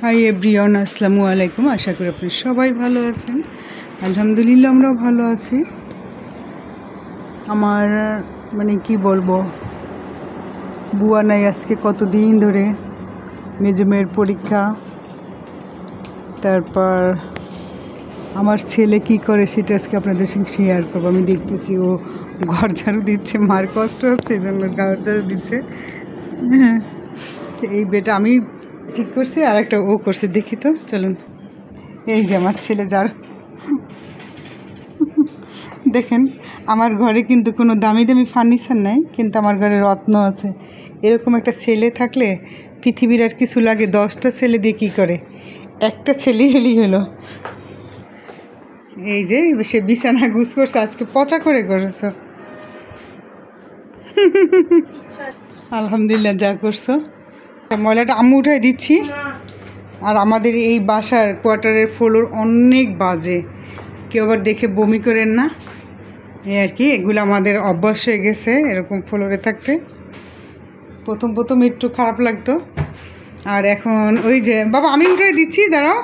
Hi everyone, আসসালামু আলাইকুম। আশা করি আপনি সবাই ভালো আছেন। আলহামদুলিল্লাহ আমরাও ভালো আছি। আমার কি বলবো, বুয়া নাই আজকে কতদিন ধরে। মেজো মেয়ের পরীক্ষা, তারপর আমার ছেলে কি করে সেটা আজকে আপনাদের সঙ্গে শেয়ার করবো। আমি দেখতেছি ও ঘর ঝাড়ু দিচ্ছে, মার কষ্ট হচ্ছে এই জন্য ঘর ঝাড়ু দিচ্ছে। হ্যাঁ, এই বেটা আমি ঠিক করছি আর একটা ও করছে, দেখি তো চলুন। এই যে আমার ছেলে যার দেখেন, আমার ঘরে কিন্তু কোনো দামি দামি ফার্নিচার নাই, কিন্তু আমার ঘরে রত্ন আছে। এরকম একটা ছেলে থাকলে পৃথিবীর আর কিছু লাগে। 10টা ছেলে দিয়ে কী করে, একটা ছেলে হলেই হলো। এই যে সে বিছানা গুছ করছে, আজকে পচা করে করেছো। আলহামদুলিল্লাহ, যা করছো। ময়লাটা আমি উঠাই দিচ্ছি। আর আমাদের এই বাসার কোয়ার্টারের ফ্লোর অনেক বাজে, কেউ আবার দেখে বমি করেন না। এই আর কি, এগুলো আমাদের অভ্যাস হয়ে গেছে এরকম ফ্লোরে থাকতে। প্রথম একটু খারাপ লাগতো, আর এখন ওই যে বাবা আমি উঠাই দিচ্ছি, দাঁড়াও।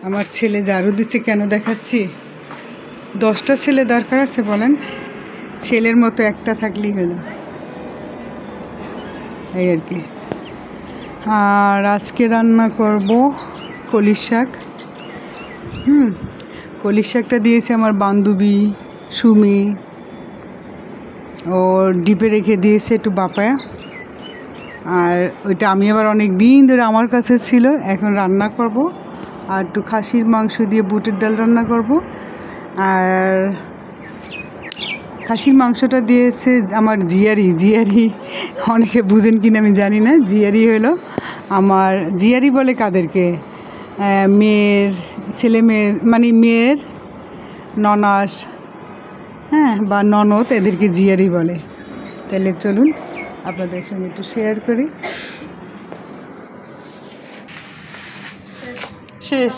আমার ছেলে ঝাড়ু দিচ্ছে, কেন দেখাচ্ছি? 10টা ছেলে দরকার আছে বলেন? ছেলের মতো একটা থাকলেই হলো, এই আর কি। আর আজকে রান্না করব কলির শাক। কলির শাকটা দিয়েছে আমার বান্ধবী সুমি, ও ডিপে রেখে দিয়েছে একটু বাপায়া। আর ওইটা আমি আবার অনেক দিন ধরে আমার কাছে ছিল, এখন রান্না করব। আর একটু খাসির মাংস দিয়ে বুটের ডাল রান্না করব। আর খাসির মাংসটা দিয়েছে আমার জিয়ারি। অনেকে বুঝেন কিনা আমি জানি না। জিয়ারি হলো আমার, জিয়ারি বলে কাদেরকে? মেয়ের ছেলে মেয়ে, মেয়ের ননাস, হ্যাঁ, বা ননদ, এদেরকে জিয়ারি বলে। তাহলে চলুন আপনাদের সঙ্গে একটু শেয়ার করি। শেষ।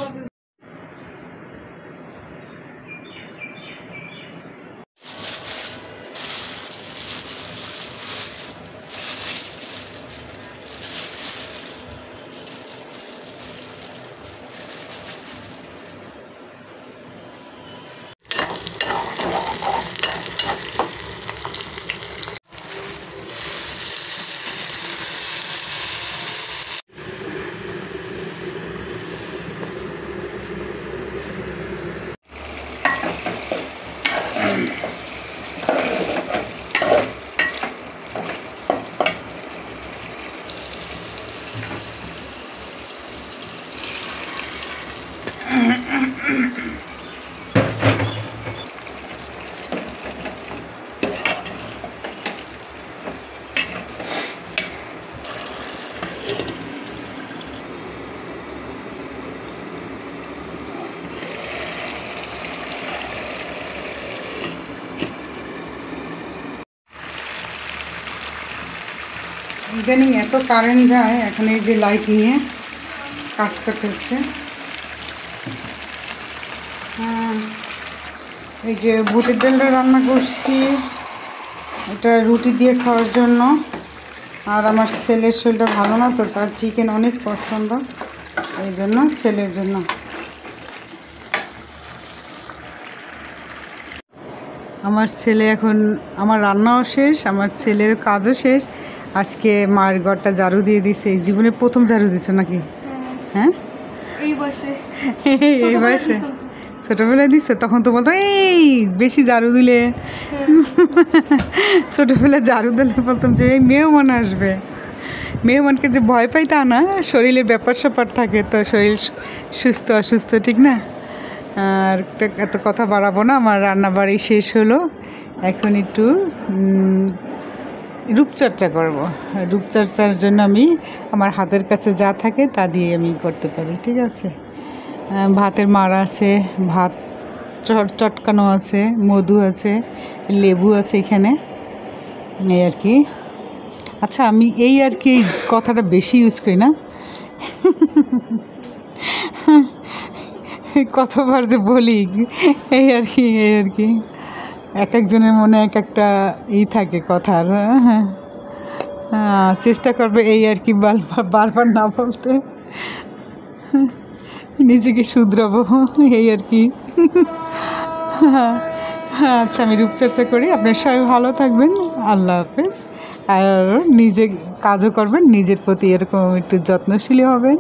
ইদানিং এত কারেন্ট যায়, এখন এই যে লাইট নিয়ে কাজ করতে হচ্ছে। এই যে বুটের ডালটা রান্না করছি, এটা রুটি দিয়ে খাওয়ার জন্য। আর আমার ছেলের শরীরটা ভালো না, তো তার চিকেন অনেক পছন্দ, এই জন্য ছেলের জন্য। আমার ছেলে এখন, আমার রান্নাও শেষ, আমার ছেলের কাজও শেষ। আজকে মায়ের ঘরটা ঝাড়ু দিয়ে দিছে। এই জীবনে প্রথম ঝাড়ু দিছো নাকি? হ্যাঁ, এই বয়সে ছোটোবেলায় দিচ্ছে। তখন তো বলতো এই বেশি ঝাড়ু দিলে, ছোটোবেলায় ঝাড়ু দিলে বলতাম যে এই মেহমান আসবে। মেহমানকে যে ভয় পাই তা না, শরীরের ব্যাপার স্যাপার থাকে, তো শরীর সুস্থ অসুস্থ, ঠিক না? আর এত কথা বাড়াবো না, আমার রান্নাবাড়ি শেষ হলো। এখন একটু রূপচর্চা করব। রূপচর্চার জন্য আমি আমার হাতের কাছে যা থাকে তা দিয়ে আমি করতে পারি, ঠিক আছে? ভাতের মাড় আছে, ভাত চটকানো আছে, মধু আছে, লেবু আছে এখানে, এই আর কি। আচ্ছা, আমি এই আর কি কথাটা বেশি ইউজ করি না, কতবার যে বলি, এই আর কি। এক একজনের মনে এক একটা থাকে কথার। হ্যাঁ, চেষ্টা করবে এই আর কি, বারবার না বলতে, নিজেকে শুধরাবো এই আর কি। হ্যাঁ, আচ্ছা, আমি রূপচর্চা করি। আপনার সবাই ভালো থাকবেন। আল্লাহ হাফেজ। আর নিজে কাজও করবেন, নিজের প্রতি এরকম একটু যত্নশীল হবেন।